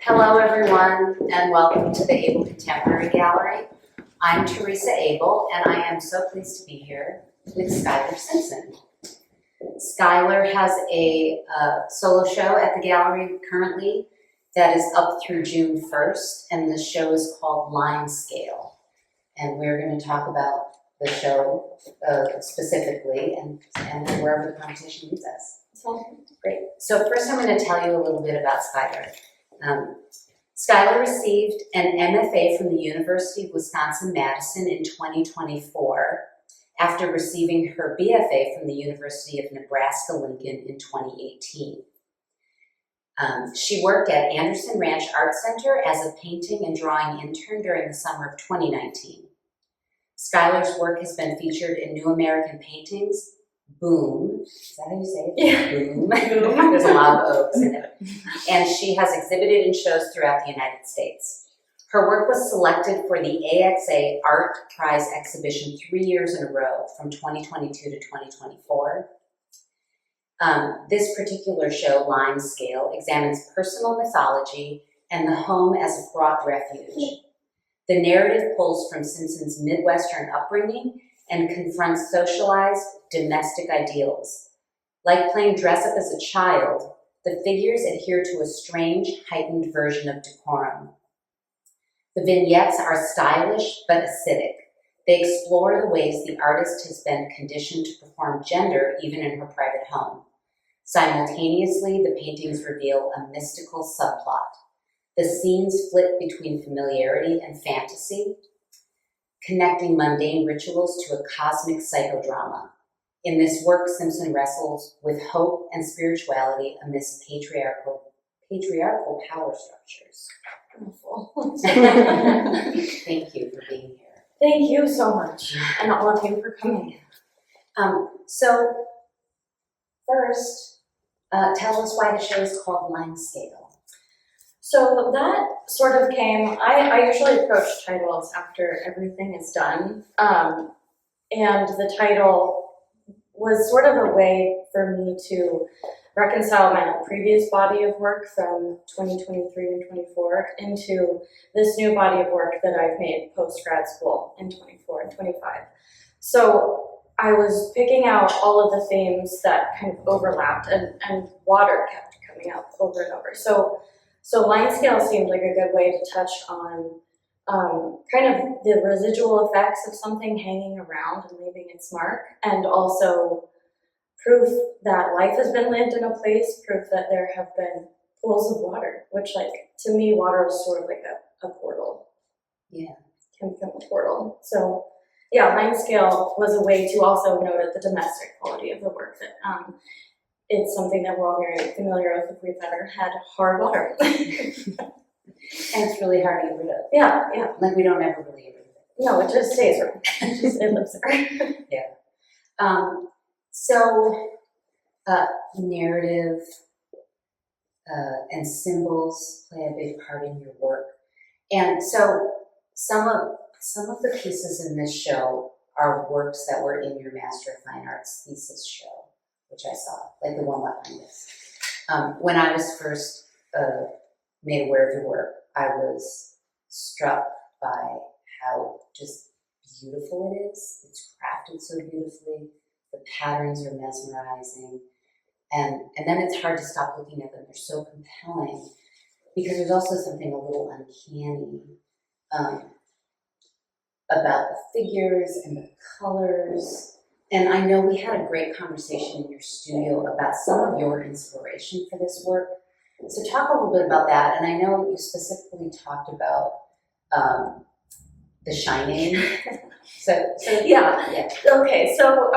Hello everyone, and welcome to the Abel Contemporary Gallery. I'm Teresa Abel, and I am so pleased to be here with Skyler Simpson. Skyler has a solo show at the gallery currently that is up through June 1st, and the show is called Limescale. And we're going to talk about the show specifically and wherever the conversation leads us. Great. So first I'm going to tell you a little bit about Skyler. Skyler received an MFA from the University of Wisconsin-Madison in 2024 after receiving her BFA from the University of Nebraska-Lincoln in 2018. She worked at Anderson Ranch Art Center as a painting and drawing intern during the summer of 2019. Skyler's work has been featured in New American Paintings, Boom. Is that how you say it? Yeah. Boom. There's a lot of O's in it. And she has exhibited in shows throughout the United States. Her work was selected for the AXA Art Prize exhibition 3 years in a row from 2022 to 2024. This particular show, Limescale, examines personal mythology and the home as a fraught refuge. The narrative pulls from Simpson's Midwestern upbringing and confronts socialized domestic ideals. Like playing dress-up as a child, the figures adhere to a strange, heightened version of decorum. The vignettes are stylish but acidic. They explore the ways the artist has been conditioned to perform gender even in her private home. Simultaneously, the paintings reveal a mystical subplot. The scenes flit between familiarity and fantasy, connecting mundane rituals to a cosmic psychodrama. In this work, Simpson wrestles with hope and spirituality amidst patriarchal power structures. Thank you for being here. Thank you so much, and all of you for coming. So first, tell us why the show is called Limescale. So that sort of came, I usually approach titles after everything is done, and the title was sort of a way for me to reconcile my previous body of work from 2023 and 24 into this new body of work that I've made post-grad school in 24 and 25. So I was picking out all of the themes that kind of overlapped, and water kept coming up over and over. So Limescale seemed like a good way to touch on kind of the residual effects of something hanging around and leaving its mark, and also proof that life has been lived in a place, proof that there have been pools of water, which, like, to me, water is sort of like a portal. Yeah. Can become a portal. So yeah, Limescale was a way to also note the domestic quality of the work, that it's something that we're all very familiar with if we've ever had hard water. And it's really hard to get rid of. Yeah. Like, we don't ever really get rid of it. No, it just stays there. It lives there. Yeah. So narrative and symbols play a big part in your work. And so some of the pieces in this show are works that were in your Master of Fine Arts thesis show, which I saw, like the one behind this. When I was first made aware of your work, I was struck by how just beautiful it is. It's crafted so beautifully. The patterns are mesmerizing. And then it's hard to stop looking at them. They're so compelling, because there's also something a little uncanny about the figures and the colors. And I know we had a great conversation in your studio about some of your inspiration for this work. So talk a little bit about that. And I know you specifically talked about The Shining. So yeah. Okay, so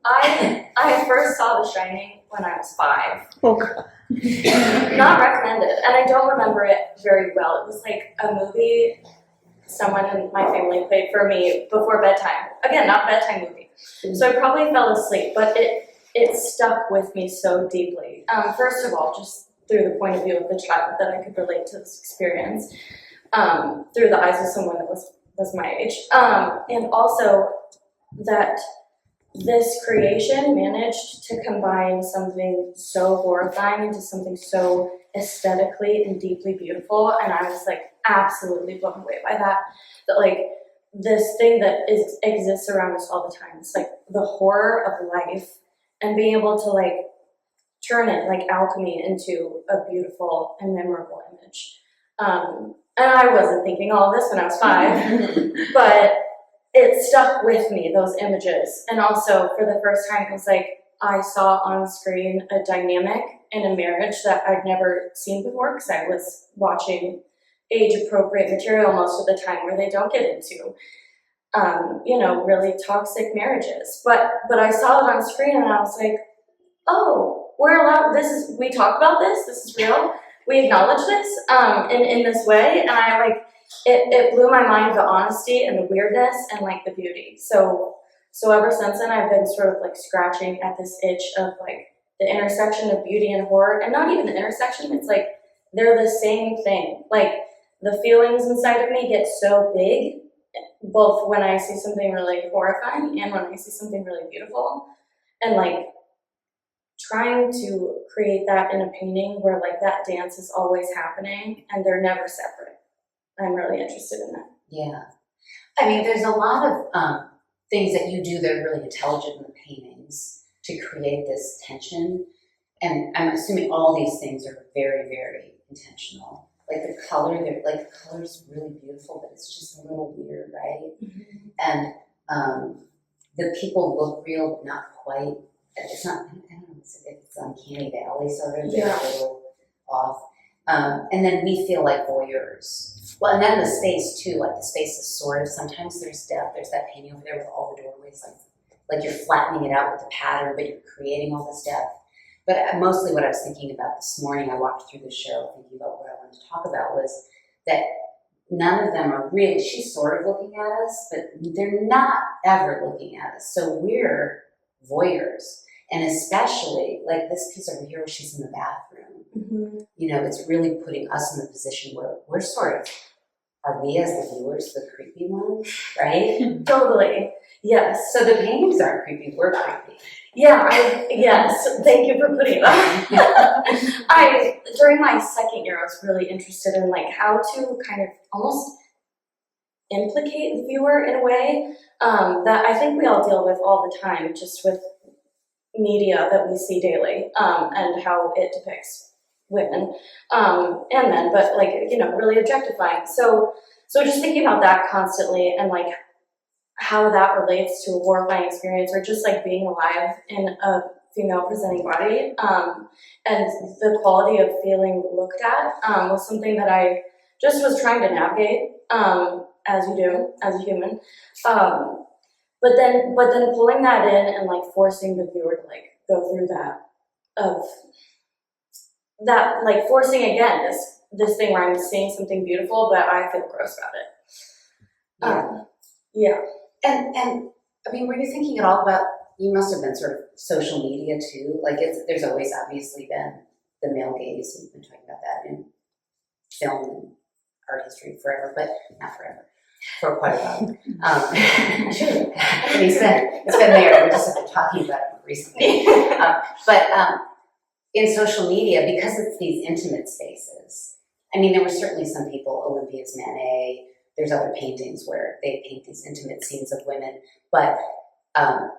I first saw The Shining when I was 5. Oh, God. Not recommended, and I don't remember it very well. It was like a movie someone in my family played for me before bedtime. Again, not a bedtime movie. So I probably fell asleep, but it stuck with me so deeply. First of all, just through the point of view of the child, that I could relate to this experience through the eyes of someone that was my age. And also that this creation managed to combine something so horrifying into something so aesthetically and deeply beautiful, and I was like absolutely blown away by that. That like this thing that exists around us all the time. It's like the horror of life, and being able to like turn it like alchemy into a beautiful and memorable image. And I wasn't thinking all of this when I was 5, but it stuck with me, those images. And also, for the first time, it was like I saw on screen a dynamic in a marriage that I'd never seen before, because I was watching age-appropriate material most of the time where they don't get into, really toxic marriages. But I saw it on screen, and I was like, oh, we're allowed, we talk about this is real, we acknowledge this in this way, and I like, it blew my mind, the honesty and the weirdness and like the beauty. So ever since then, I've been sort of like scratching at this itch of like the intersection of beauty and horror, and not even the intersection, it's like they're the same thing. Like the feelings inside of me get so big, both when I see something really horrifying and when I see something really beautiful, and like trying to create that in a painting where like that dance is always happening and they're never separate. I'm really interested in that. Yeah. I mean, there's a lot of things that you do that are really intelligent in the paintings to create this tension. And I'm assuming all these things are very, very intentional. Like the color's really beautiful, but it's just a little weird, right? Mm-hmm. And the people look real, but not quite. It's not, I don't know, it's uncanny valley sort of, they're a little off. And then we feel like voyeurs. Well, and then the space too, like the space is sort of, sometimes there's depth, there's that painting over there with all the doorways, like you're flattening it out with the pattern, but you're creating all this depth. But mostly what I was thinking about this morning, I walked through the show thinking about what I wanted to talk about, was that none of them are really, she's sort of looking at us, but they're not ever looking at us. So we're voyeurs. And especially like this piece over here where she's in the bathroom, mm-hmm. It's really putting us in the position where we're sort of, are we as the viewers the creepy ones, right? Totally, yes. So the paintings aren't creepy, we're creepy. Yeah, yes, thank you for putting it up. During my second year, I was really interested in like how to kind of almost implicate the viewer in a way that I think we all deal with all the time, just with media that we see daily, and how it depicts women and men, but like, really objectifying. So just thinking about that constantly, and like how that relates to a horrifying experience, or just like being alive in a female presenting body, and the quality of feeling looked at was something that I just was trying to navigate, as you do as a human. But then pulling that in and like forcing the viewer to like go through that, forcing again this thing where I'm seeing something beautiful, but I feel gross about it. Yeah. And I mean, were you thinking at all about, you must have been sort of social media too, like there's always obviously been the male gaze, and we've been talking about that in film and art history forever, but not forever. For quite a while. It's been there, we just have been talking about it recently. But in social media, because it's these intimate spaces, I mean, there were certainly some people, Olympia's Manet, there's other paintings where they paint these intimate scenes of women, but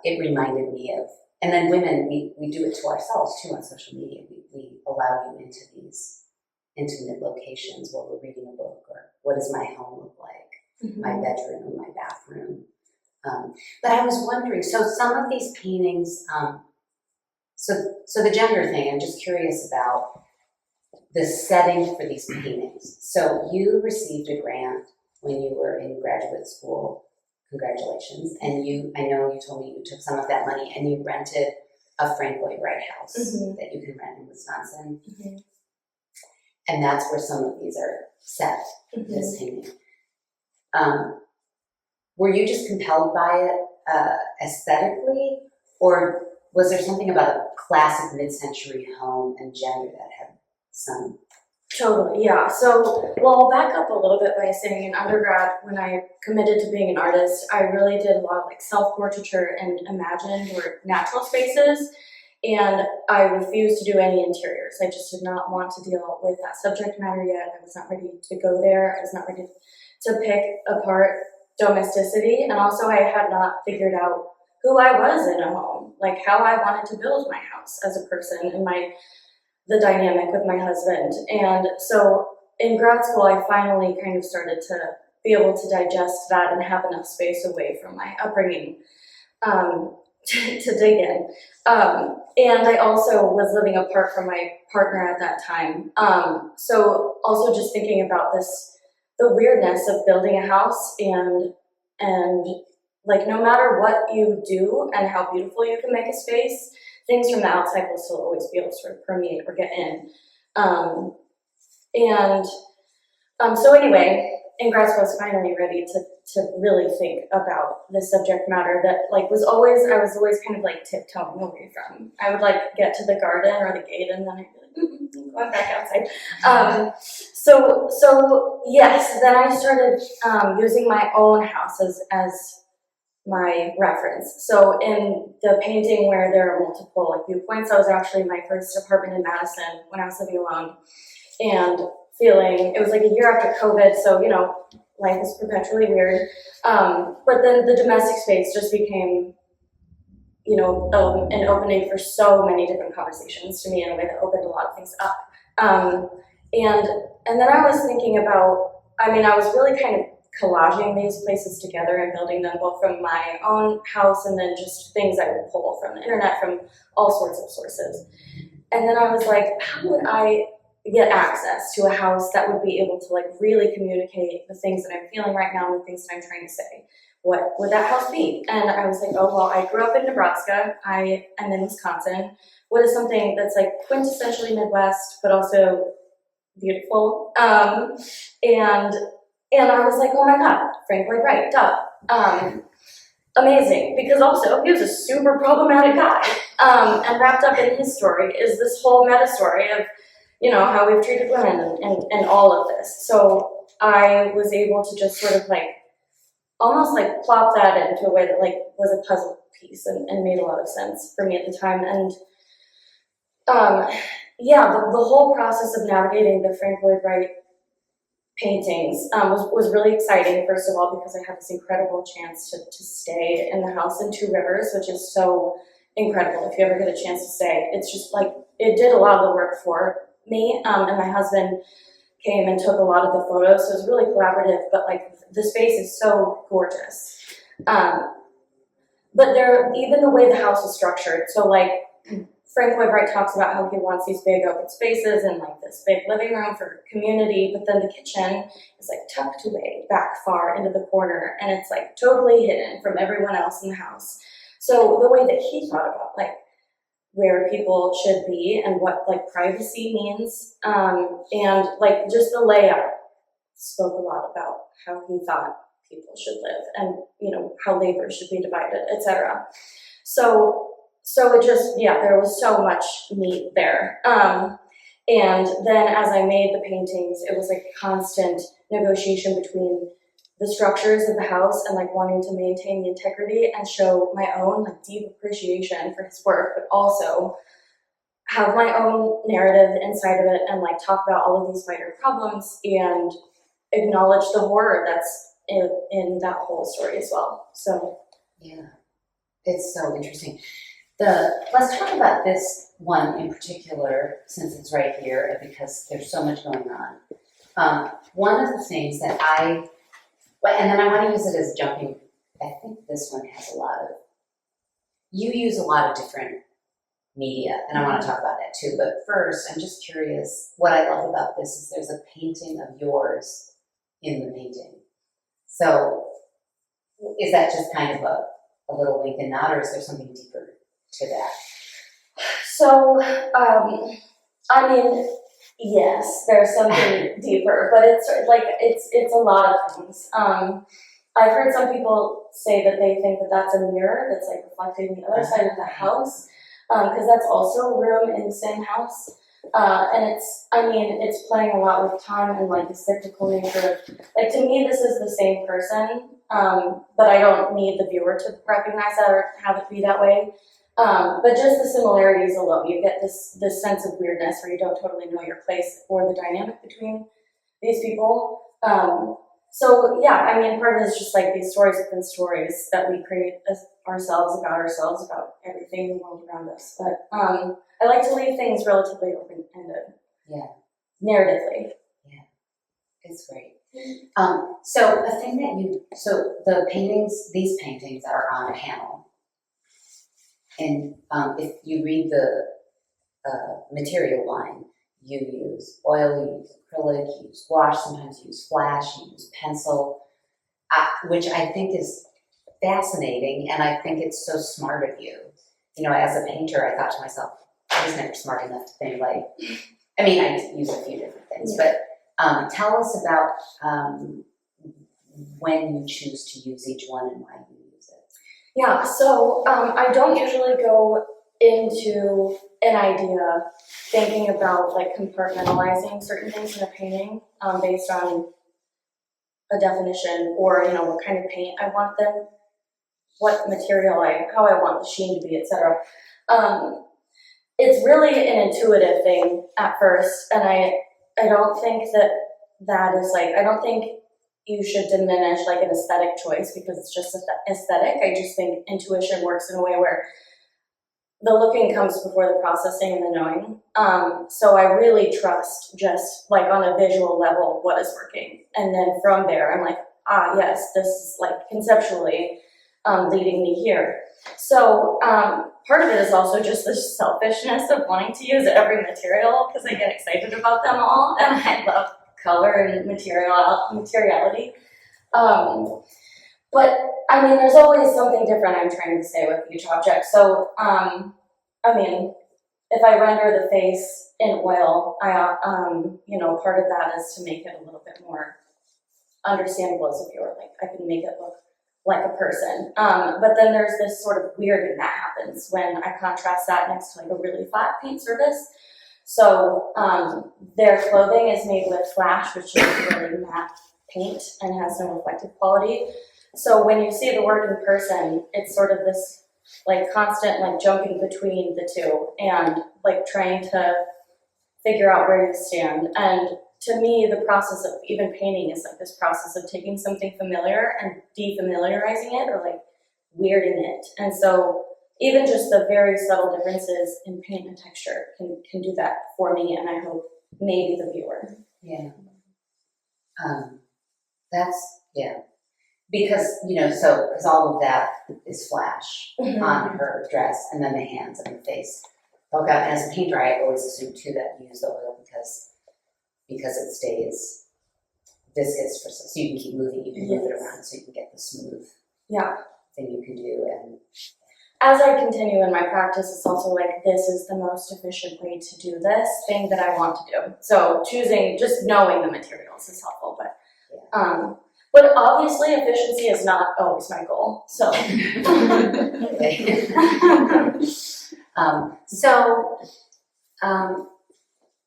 it reminded me of, and then women, we do it to ourselves too on social media. We allow you into these intimate locations while we're reading a book, or what does my home look like? Mm-hmm. My bedroom, my bathroom. But I was wondering, so some of these paintings, so the gender thing, I'm just curious about the setting for these paintings. So you received a grant when you were in graduate school, congratulations, and I know you told me you took some of that money and you rented a Frank Lloyd Wright house, mm-hmm. that you can rent in Wisconsin. Mm-hmm. And that's where some of these are set, mm-hmm. this painting. Were you just compelled by it aesthetically, or was there something about a classic mid-century home and gender that had some Totally, yeah. So, well, I'll back up a little bit by saying in undergrad, when I committed to being an artist, I really did a lot of like self-portraiture and imagined or natural spaces, and I refused to do any interiors. I just did not want to deal with that subject matter yet. I was not ready to go there. I was not ready to pick apart domesticity, and also I had not figured out who I was in a home, like how I wanted to build my house as a person and the dynamic with my husband. And so in grad school, I finally kind of started to be able to digest that and have enough space away from my upbringing to dig in. And I also was living apart from my partner at that time. So also just thinking about the weirdness of building a house and like no matter what you do and how beautiful you can make a space, things from the outside will still always be able to sort of permeate or get in. So anyway, in grad school, I was finally ready to really think about this subject matter that like I was always kind of like tiptoeing away from. I would like get to the garden or the gate and then I'd be like, going back outside. So yes, then I started using my own house as my reference. So in the painting where there are multiple like viewpoints, that was actually my first apartment in Madison when I was living alone and feeling, it was like a year after COVID, so you know, life is perpetually weird. But then the domestic space just became, you know, an opening for so many different conversations to me in a way that opened a lot of things up. And then I was thinking about, I was really kind of collaging these places together and building them both from my own house and then just things I would pull from the internet from all sorts of sources. And then I was like, how would I get access to a house that would be able to like really communicate the things that I'm feeling right now and the things that I'm trying to say? What would that house be? And I was like, oh, well, I grew up in Nebraska. I am in Wisconsin. What is something that's like quintessentially Midwest, but also beautiful? And I was like, oh my God, Frank Lloyd Wright, duh. Amazing, because also he was a super problematic guy. And wrapped up in his story is this whole meta story of, you know, how we've treated women and all of this. So I was able to just sort of like, almost like plop that into a way that like was a puzzle piece and made a lot of sense for me at the time. And the whole process of navigating the Frank Lloyd Wright paintings was really exciting, first of all, because I had this incredible chance to stay in the house in Two Rivers, which is so incredible if you ever get a chance to stay. It's just like, it did a lot of the work for me, and my husband came and took a lot of the photos, so it was really collaborative, but like the space is so gorgeous. But even the way the house is structured, so like Frank Lloyd Wright talks about how he wants these big open spaces and like this big living room for community, but then the kitchen is like tucked away back far into the corner and it's like totally hidden from everyone else in the house. So the way that he thought about like where people should be and what like privacy means, and like just the layout spoke a lot about how he thought people should live and, you know, how labor should be divided, etc. So it just, there was so much meat there. And then as I made the paintings, it was like a constant negotiation between the structures of the house and like wanting to maintain the integrity and show my own like deep appreciation for his work, but also have my own narrative inside of it and like talk about all of these wider problems and acknowledge the horror that's in that whole story as well. So yeah, it's so interesting. Let's talk about this one in particular, since it's right here, because there's so much going on. One of the things that and then I want to use it as jumping, I think this one has you use a lot of different media, and I want to talk about that too, but first, I'm just curious, what I love about this is there's a painting of yours in the painting. So, is that just kind of a little wink and nod, or is there something deeper to that? So, yes, there's something deeper, but it's a lot of things. I've heard some people say that they think that that's a mirror that's like reflecting the other side of the house, because that's also a room in the same house. And it's playing a lot with time and like the cyclical nature of, like, to me, this is the same person, but I don't need the viewer to recognize that or have it be that way. But just the similarities alone, you get this sense of weirdness where you don't totally know your place or the dynamic between these people. So yeah, I mean, part of it is just like these stories within stories that we create ourselves, about everything in the world around us. But I like to leave things relatively open-ended. Yeah. Narratively. Yeah. It's great. So a thing that so the paintings, these paintings are on a panel. And if you read the material line, you use oil, you use acrylic, you use gouache, sometimes you use flash, you use pencil, which I think is fascinating, and I think it's so smart of you. You know, as a painter, I thought to myself, I was never smart enough to think like, I mean, I use a few different things, but tell us about when you choose to use each one and why you use it. Yeah, so I don't usually go into an idea thinking about like compartmentalizing certain things in a painting based on a definition or, you know, what kind of paint I want them, what material how I want the sheen to be, etc. It's really an intuitive thing at first, and I don't think that is like, I don't think you should diminish like an aesthetic choice because it's just aesthetic. I just think intuition works in a way where the looking comes before the processing and the knowing. So I really trust just like on a visual level what is working. And then from there, I'm like, yes, this is like conceptually leading me here. So part of it is also just the selfishness of wanting to use every material because I get excited about them all and I love color and materiality. But I mean, there's always something different I'm trying to say with each object. So, I mean, if I render the face in oil, you know, part of that is to make it a little bit more understandable as a viewer. Like, I can make it look like a person. But then there's this sort of weirding that happens when I contrast that next to like a really flat paint surface. So, their clothing is made with flash, which is really matte paint and has some reflective quality. So when you see the work in person, it's sort of this like constant like jumping between the two and like trying to figure out where you stand. And to me, the process of even painting is like this process of taking something familiar and defamiliarizing it or like weirding it. And so even just the very subtle differences in paint and texture can do that for me, and I hope maybe the viewer. Yeah. Yeah. Because, you know, because all of that is flash on her dress, and then the hands and the face poke out. And as a painter, I always assume too that you use the oil because it stays viscous so you can keep moving, you can move it around so you can get the smooth thing you can do. And as I continue in my practice, it's also like, this is the most efficient way to do this thing that I want to do. So choosing, just knowing the materials is helpful, but obviously efficiency is not always my goal, so.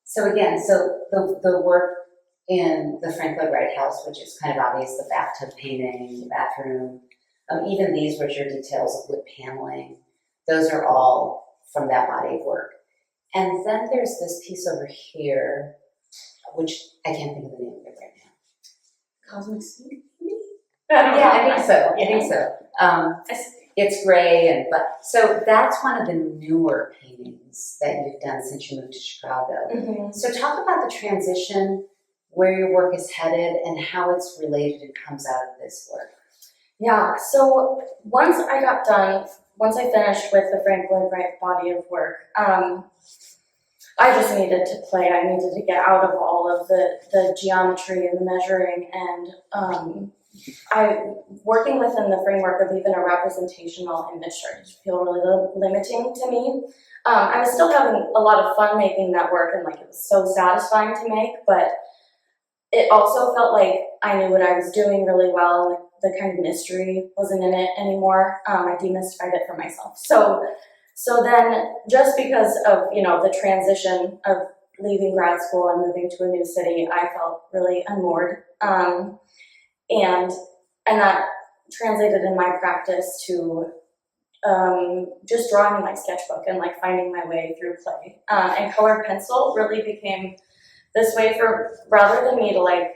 So again, the work in the Frank Lloyd Wright house, which is kind of obvious, the bathtub painting, the bathroom, even these, which are details of wood paneling, those are all from that body of work. And then there's this piece over here, which I can't think of the name of it right now. Cosmic Sea? Yeah, I think so. It's gray, so that's one of the newer paintings that you've done since you moved to Chicago. Mm-hmm. So talk about the transition, where your work is headed, and how it's related and comes out of this work. Yeah, so once I finished with the Frank Lloyd Wright body of work, I just needed to play. I needed to get out of all of the geometry and the measuring, and working within the framework of even a representational image started to feel really limiting to me. I was still having a lot of fun making that work, and like it was so satisfying to make, but it also felt like I knew what I was doing really well, and the kind of mystery wasn't in it anymore. I demystified it for myself. So then, just because of, you know, the transition of leaving grad school and moving to a new city, I felt really unmoored. And that translated in my practice to just drawing in my sketchbook and like finding my way through play. And color pencil really became this way for, rather than me to like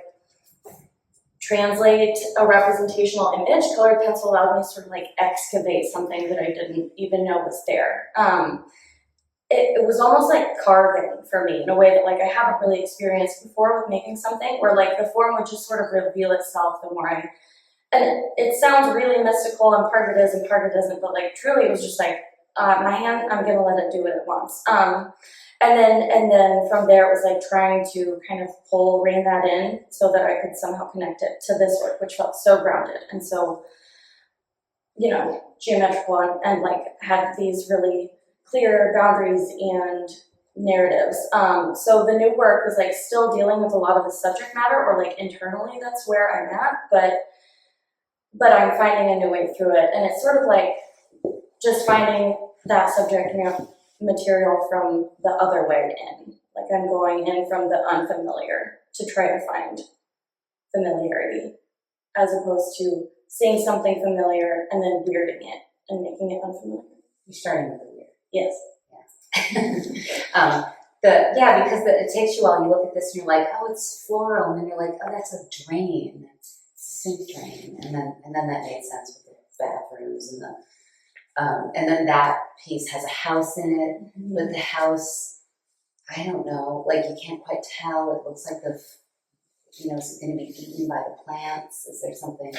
translate a representational image, colored pencil allowed me to sort of like excavate something that I didn't even know was there. It was almost like carving for me in a way that like I haven't really experienced before with making something, where like the form would just sort of reveal itself the more I, and it sounds really mystical and part of it is and part of it isn't, but like truly it was just like my hand, I'm gonna let it do it at once. And then from there it was like trying to kind of rein that in so that I could somehow connect it to this work, which felt so grounded and so, you know, geometrical and like had these really clear boundaries and narratives. So the new work was like still dealing with a lot of the subject matter, or like internally that's where I'm at, but I'm finding a new way through it. And it's sort of like just finding that subject material from the other way in. Like I'm going in from the unfamiliar to try to find familiarity, as opposed to seeing something familiar and then weirding it and making it unfamiliar. You're starting with the weird. Yes. Because it takes you a while. You look at this and you're like, oh, it's floral, and then you're like, oh, that's a drain. It's a sink drain, and then that made sense with the bathrooms and then that piece has a house in it, but the house, I don't know, like you can't quite tell. It looks like is it going to be eaten by the plants? Is there something?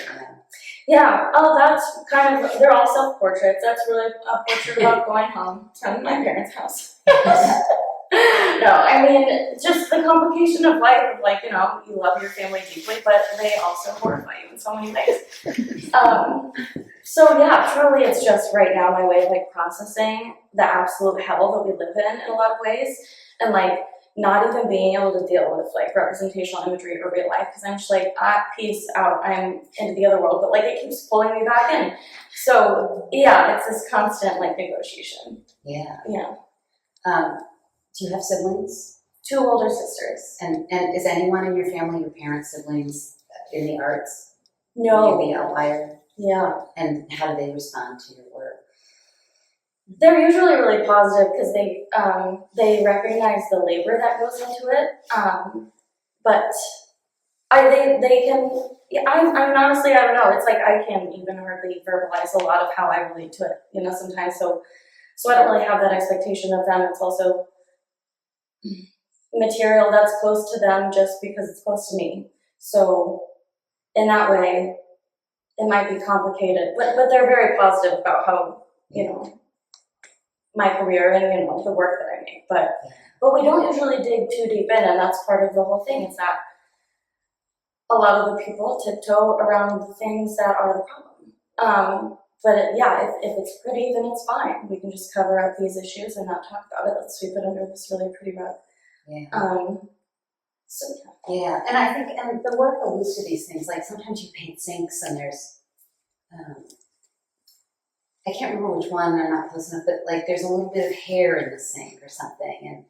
Yeah. Oh, that's kind of. They're all self-portraits. That's really a portrait about going home to my parents' house. No, I mean just the complication of life. Of like, you know, you love your family deeply, but they also horrify you in so many ways. So yeah, truly, it's just right now my way of like processing the absolute hell that we live in a lot of ways, and like not even being able to deal with like representational imagery or real life, because I'm just like, peace out, I'm into the other world, but like it keeps pulling me back in. So yeah, it's this constant like negotiation. Yeah. Do you have siblings? 2 older sisters. And is anyone in your family, your parents, siblings, in the arts? No. You're the outlier? Yeah. And how do they respond to your work? They're usually really positive because they recognize the labor that goes into it. But they can. Yeah, I'm honestly, I don't know. It's like I can't even hardly verbalize a lot of how I relate to it. You know, sometimes. So I don't really have that expectation of them. It's also material that's close to them just because it's close to me. So in that way, it might be complicated, but they're very positive about how, you know, my career and, you know, the work that I make. But we don't usually dig too deep in, and that's part of the whole thing, is that a lot of the people tiptoe around the things that are the problem. But if it's pretty, then it's fine. We can just cover up these issues and not talk about it. Let's sweep it under this really pretty rug. Yeah. Yeah, and I think, and the work alludes to these things, like sometimes you paint sinks and there's, I can't remember which one, I'm not close enough, but like there's a little bit of hair in the sink or something, and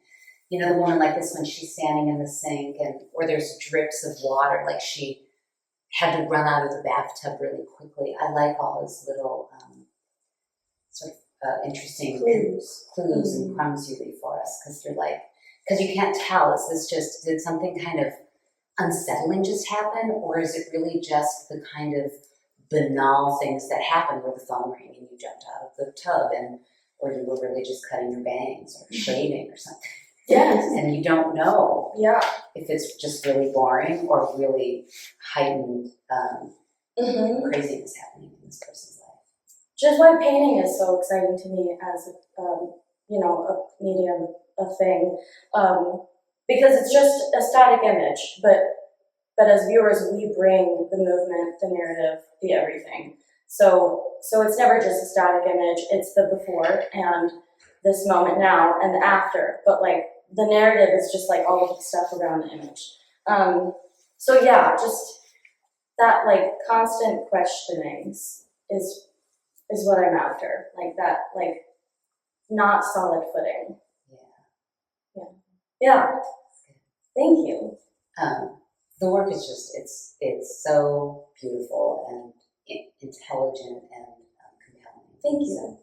you know, the woman like this when she's standing in the sink, or there's drips of water, like she had to run out of the bathtub really quickly. I like all those little sort of interesting clues and crumbs you leave for us, because you can't tell, did something kind of unsettling just happen, or is it really just the kind of banal things that happen where the phone rang and you jumped out of the tub, or you were really just cutting your bangs or shaving or something. Yes. And you don't know if it's just really boring or really heightened craziness happening in this person's life. Just why painting is so exciting to me as a medium, a thing, because it's just a static image, but as viewers we bring the movement, the narrative, the everything. So it's never just a static image, it's the before and this moment now and the after, but like the narrative is just like all of the stuff around the image. Just that like constant questionings is what I'm after, like that, like not solid footing. Yeah. Thank you. The work is just, it's so beautiful and intelligent and compelling. Thank you.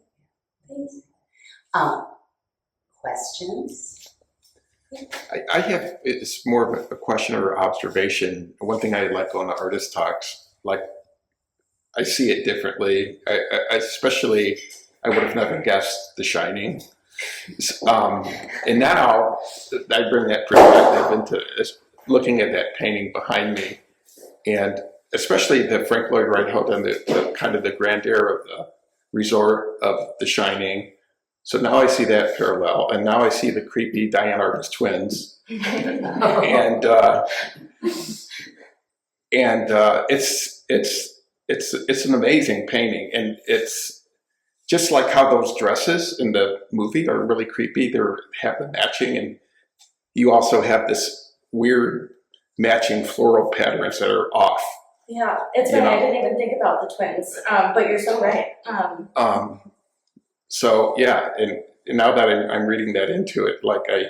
Thanks. Questions? I have, it's more of a question or observation. One thing I like on the artist talks, like I see it differently. Especially, I would have never guessed The Shining. And now I bring that perspective into looking at that painting behind me, and especially the Frank Lloyd Wright held on the kind of the grandeur of the resort of The Shining. So now I see that parallel, and now I see the creepy Diane Arbus twins, and it's an amazing painting, and it's just like how those dresses in the movie are really creepy. They have the matching, and you also have this weird matching floral patterns that are off. Yeah, it's funny. I didn't even think about the twins, but you're so right. So yeah, and now that I'm reading that into it, like I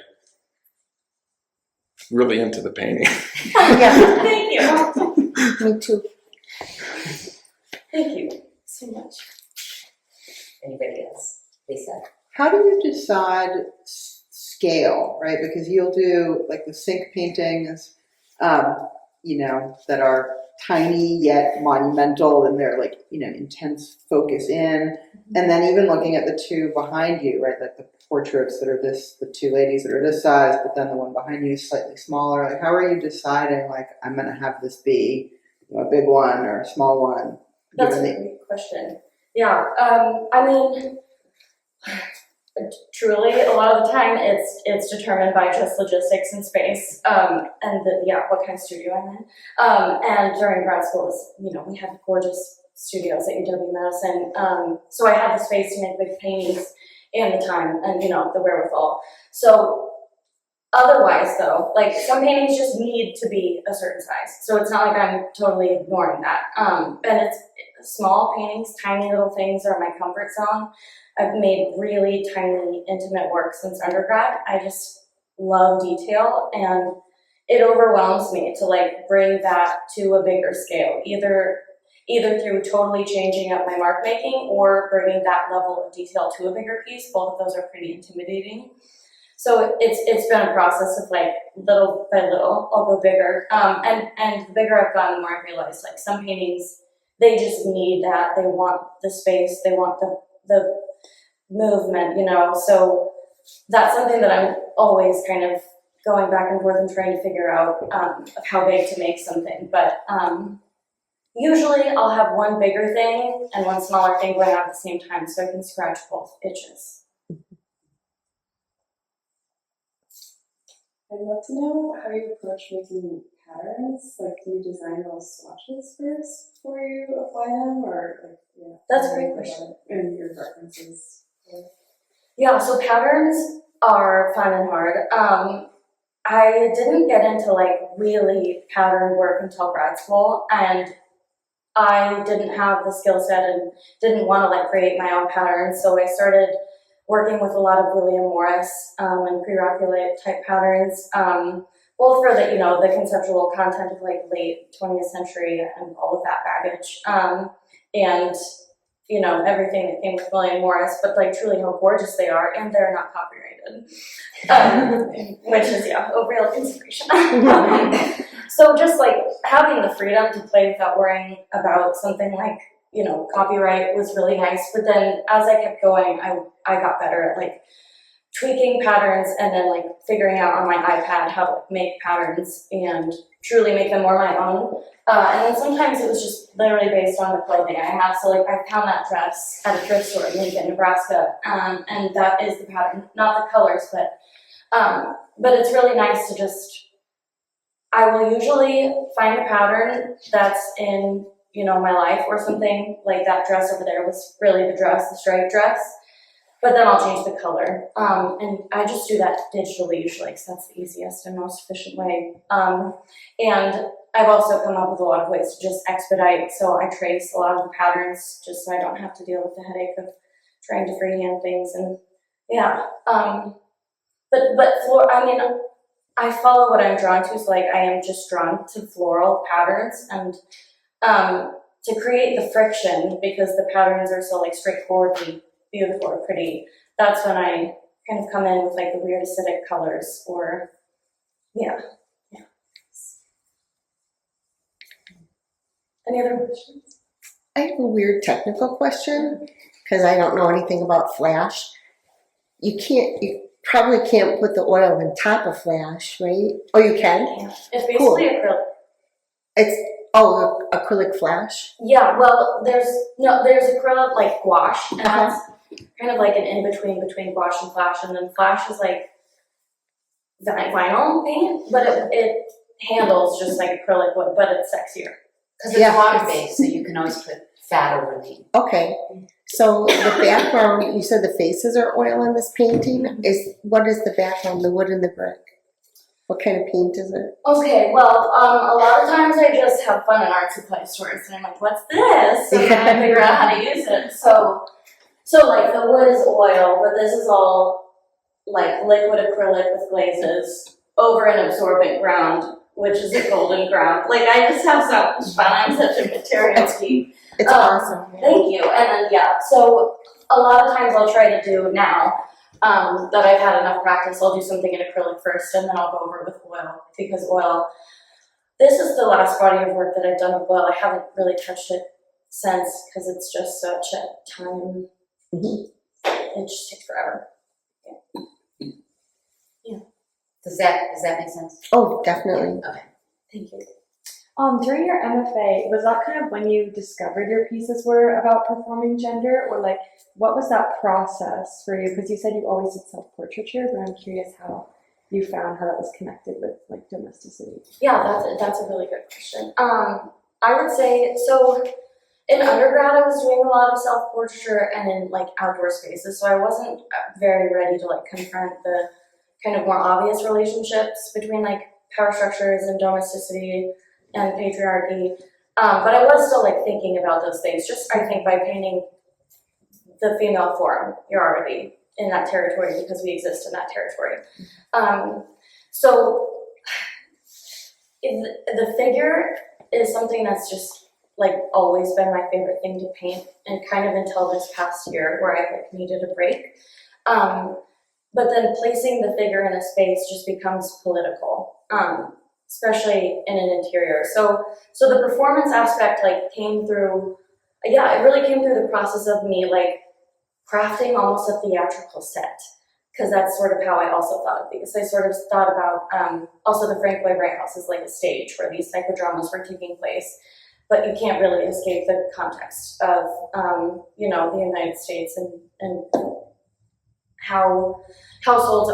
really into the painting. Yeah, thank you. Me too. Thank you so much. Anybody else? Lisa? How do you decide scale, right? Because you'll do like the sink paintings, that are tiny yet monumental, and they're like, intense focus in. And then even looking at the two behind you, right? Like the portraits that are the two ladies that are this size, but then the one behind you is slightly smaller. Like, how are you deciding, like, I'm going to have this be a big one or a small one? That's a great question. Yeah, truly, a lot of the time it's determined by just logistics and space, what kind of studio I'm in. And during grad school, we had gorgeous studios at UW-Madison, so I had the space to make big paintings and the time and the wherewithal. So otherwise, though, like some paintings just need to be a certain size, so it's not like I'm totally ignoring that. And it's small paintings, tiny little things are my comfort zone. I've made really tiny, intimate work since undergrad. I just love detail, and it overwhelms me to like bring that to a bigger scale, either through totally changing up my mark making or bringing that level of detail to a bigger piece. Both of those are pretty intimidating. So it's been a process of like little by little, I'll go bigger. And the bigger I've gone, the more I realize like some paintings, they just need that. They want the space, they want the movement, so that's something that I'm always kind of going back and forth and trying to figure out of how big to make something. But usually I'll have one bigger thing and one smaller thing going on at the same time so I can scratch both itches. I'd love to know how you approach making patterns. Like, do you design those swatches first before you apply them, or That's a great question. And your references. Yeah, so patterns are fun and hard. I didn't get into like really pattern work until grad school, and I didn't have the skill set and didn't want to like create my own patterns. So I started working with a lot of William Morris and pre-Raphaelite type patterns, both for the conceptual content of like late 20th century and all of that baggage, and everything that came with William Morris, but like truly how gorgeous they are, and they're not copyrighted, which is a real inspiration. So just like having the freedom to play without worrying about something like copyright was really nice. But then as I kept going, I got better at like tweaking patterns and then like figuring out on my iPad how to make patterns and truly make them more my own. And then sometimes it was just literally based on the clothing I have. So like I found that dress at a thrift store in Lincoln, Nebraska, and that is the pattern, not the colors, but it's really nice to just, I will usually find a pattern that's in, my life or something. Like that dress over there was really the dress, the striped dress, but then I'll change the color. And I just do that digitally usually because that's the easiest and most efficient way. And I've also come up with a lot of ways to just expedite. So I trace a lot of the patterns just so I don't have to deal with the headache of trying to freehand things. And yeah, I follow what I'm drawn to, so like I am just drawn to floral patterns, and to create the friction, because the patterns are so like straightforwardly beautiful or pretty, that's when I kind of come in with like the weird acidic colors, or yeah. Any other questions? I have a weird technical question because I don't know anything about Flash. You probably can't put the oil on top of Flash, right? Oh, you can? Yeah. It's basically Cool. acrylic. It's acrylic Flash. Yeah, well, there's acrylic like gouache, and Uh-huh. that's kind of like an in-between between gouache and Flash, and then Flash is like vinyl paint, but it handles just like acrylic wood, but it's sexier. Because it's Yeah. water-based, so you can always put fat overneath. Okay. So the background, you said the faces are oil in this painting. What is the background? The wood and the brick. What kind of paint is it? Okay, well, a lot of times I just have fun in art supply stores, and I'm like, what's this? And then I figure out how to use it. So like the wood is oil, but this is all like liquid acrylic with glazes over an absorbent ground, which is a golden ground. Like I just have so much fun. I'm such a material geek. It's awesome. Thank you. And then so a lot of times I'll try to do now that I've had enough practice, I'll do something in acrylic first, and then I'll go over it with oil, because oil, this is the last body of work that I've done with oil. I haven't really touched it since, because it's just such a time, it just takes forever. Does that make sense? Oh, definitely. Okay. Thank you. During your MFA, was that kind of when you discovered your pieces were about performing gender, or like what was that process for you? Because you said you always did self-portraiture, but I'm curious how you found how that was connected with like domesticity. Yeah, that's a really good question. I would say, so in undergrad I was doing a lot of self-portraiture and in like outdoor spaces, so I wasn't very ready to like confront the kind of more obvious relationships between like power structures and domesticity and patriarchy, but I was still like thinking about those things. Just I think by painting the female form, you're already in that territory because we exist in that territory. So the figure is something that's just like always been my favorite thing to paint, and kind of until this past year where I like needed a break. But then placing the figure in a space just becomes political. Especially in an interior. So the performance aspect like came through, it really came through the process of me like crafting almost a theatrical set, because that's sort of how I also thought of these. I sort of thought about also the Frank Lloyd Wright House as like a stage where these psychodramas were taking place, but you can't really escape the context of the United States and how households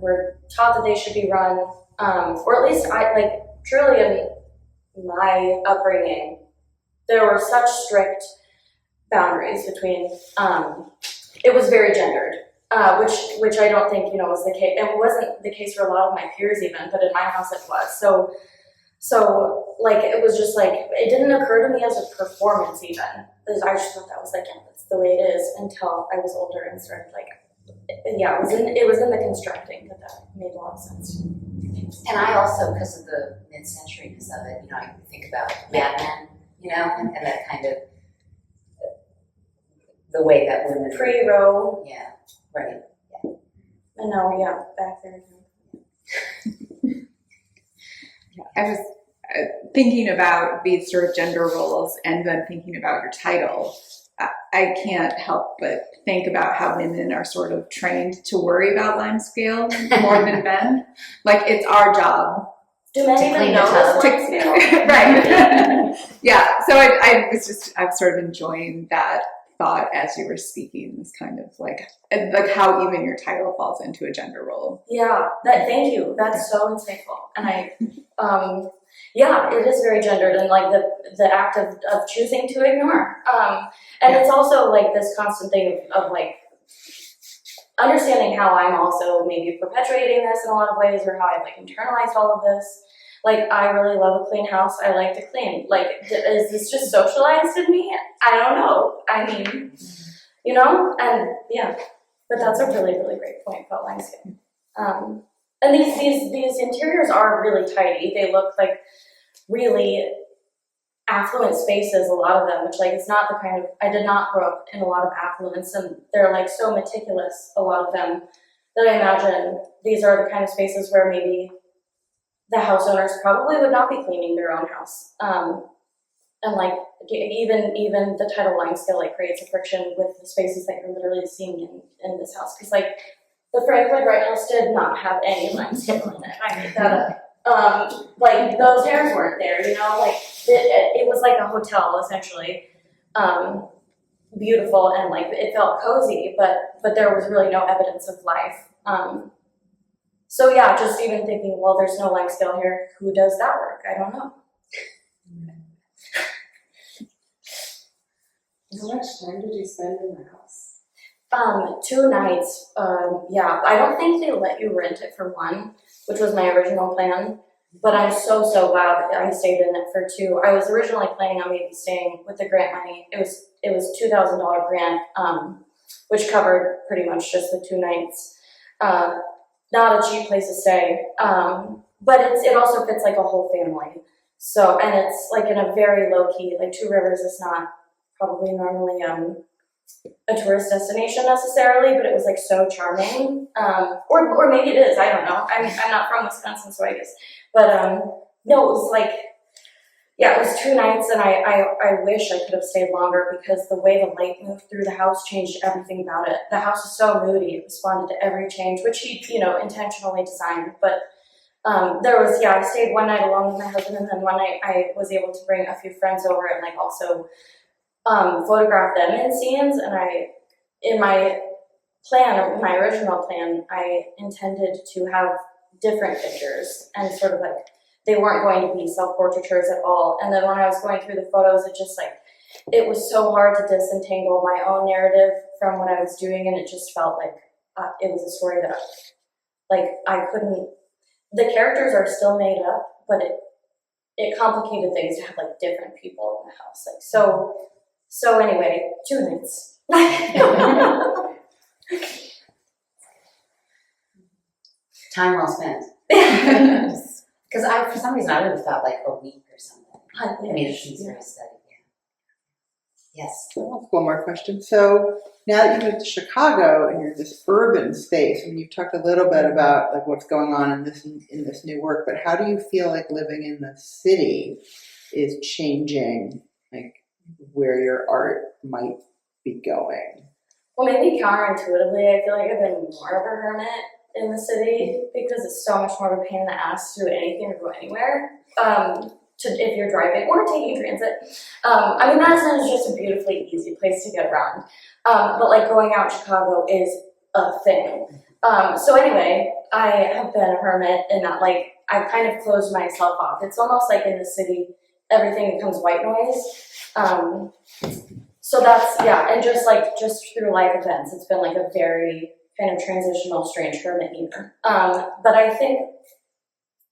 were taught that they should be run. Or at least I like truly in my upbringing, there were such strict boundaries between. It was very gendered, which I don't think was the case. It wasn't the case for a lot of my peers even, but in my house it was. So like it was just like it didn't occur to me as a performance even. I just thought that was like that's the way it is until I was older and started like. Yeah, it was in the constructing that made a lot of sense. And I also, because of the mid-century-ness of it, I think about Mad Men, and that kind of the way that women Pre-row. Yeah, right. Yeah. And now, back there. I was thinking about these sort of gender roles, and then thinking about your title. I can't help but think about how women are sort of trained to worry about Limescale more than men. Like it's our job. Do men even clean know the this tub. Limescale? Right. Yeah. So I'm sort of enjoying that thought as you were speaking. This kind of like how even your title falls into a gender role. Yeah. Thank you. That's so insightful. And it is very gendered, and like the act of choosing to ignore. And it's also like this constant thing of like understanding how I'm also maybe perpetuating this in a lot of ways, or how I've like internalized all of this. Like I really love a clean house. I like to clean. Like is this just socialized in me? I don't know. I mean, and yeah, but that's a really, really great point about Limescale. And And these interiors are really tidy. They look like really affluent spaces, a lot of them, which like it's not the kind of, I did not grow up in a lot of affluence, and they're like so meticulous, a lot of them, that I imagine these are the kind of spaces where maybe the house owners probably would not be cleaning their own house. And like even the title Limescale like creates a friction with the spaces that you're literally seeing in this house. Because like the Frank Lloyd Wright house did not have any limescale in it. I made that up. Like those hairs weren't there, you know, like it was like a hotel essentially. Beautiful, and like it felt cozy, but there was really no evidence of life. So yeah, just even thinking, well, there's no Limescale here, who does that work? I don't know. How much time did you spend in the house? 2 nights. Yeah, I don't think they let you rent it for one, which was my original plan. But I'm so glad that I stayed in it for 2. I was originally planning on maybe staying with the grant money. It was $2,000 grant, which covered pretty much just the 2 nights. Not a cheap place to stay, but it also fits like a whole family. So, and it's like in a very low key, like 2 Rivers is not probably normally a tourist destination necessarily, but it was like so charming. Or maybe it is, I don't know. I'm not from Wisconsin, so I guess. But no, it was like, yeah, it was 2 nights, and I wish I could have stayed longer because the way the light moved through the house changed everything about it. The house was so moody, it responded to every change, which he, intentionally designed. But I stayed one night alone with my husband, and then one night I was able to bring a few friends over and like also photograph them in scenes. And in my original plan, I intended to have different pictures and sort of like, they weren't going to be self-portraitures at all. And then when I was going through the photos, it was so hard to disentangle my own narrative from what I was doing, and it just felt like it was a story that I couldn't, the characters are still made up, but it complicated things to have like different people in the house. Like so anyway, 2 nights. Time well spent. Because for some reason, I would have thought like a week or something. I mean, it seems very steady. Yeah. Yes. One more question. So now that you moved to Chicago and you're in this urban space, I mean, you've talked a little bit about like what's going on in this new work, but how do you feel like living in the city is changing, like where your art might be going? Well, maybe counterintuitively, I feel like I've been more of a hermit in the city because it's so much more of a pain in the ass to do anything or go anywhere. If you're driving or taking transit. I mean, Madison is just a beautifully easy place to get around. But like going out in Chicago is a thing. So anyway, I have been a hermit in that like I've kind of closed myself off. It's almost like in the city, everything becomes white noise. So that's, yeah, and just through life events, it's been like a very kind of transitional, strange hermit year. But I think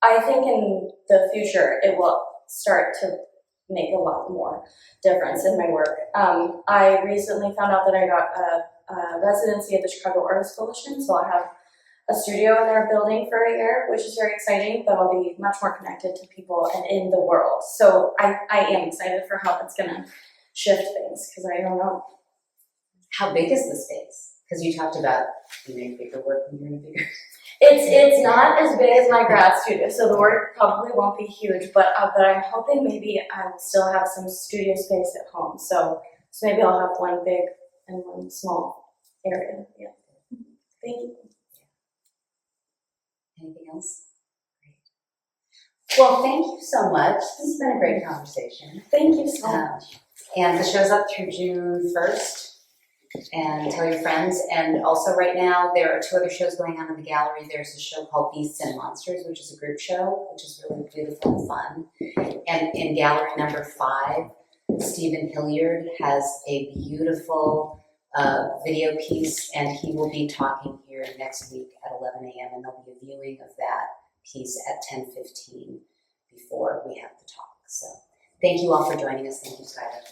in the future, it will start to make a lot more difference in my work. I recently found out that I got a residency at the Chicago Artists Coalition, so I'll have a studio in their building for a year, which is very exciting, but I'll be much more connected to people and in the world. So I am excited for how that's gonna shift things, because I don't know. How big is the space? Because you talked about doing bigger work when you're in a bigger. It's not as big as my grad studio, so the work probably won't be huge, but I'm hoping maybe I will still have some studio space at home. So maybe I'll have one big and one small area. Yeah. Thank you. Anything else? Great. Well, thank you so much. This has been a great conversation. Thank you so much. And the show's up through June 1st. And tell your friends. And also right now, there are 2 other shows going on in the gallery. There's a show called Beasts and Monsters, which is a group show, which is really beautiful and fun. And in gallery number 5, Stephen Hilliard has a beautiful video piece, and he will be talking here next week at 11 a.m. And there'll be a viewing of that piece at 10:15 before we have the talk. So thank you all for joining us. Thank you, Skyler.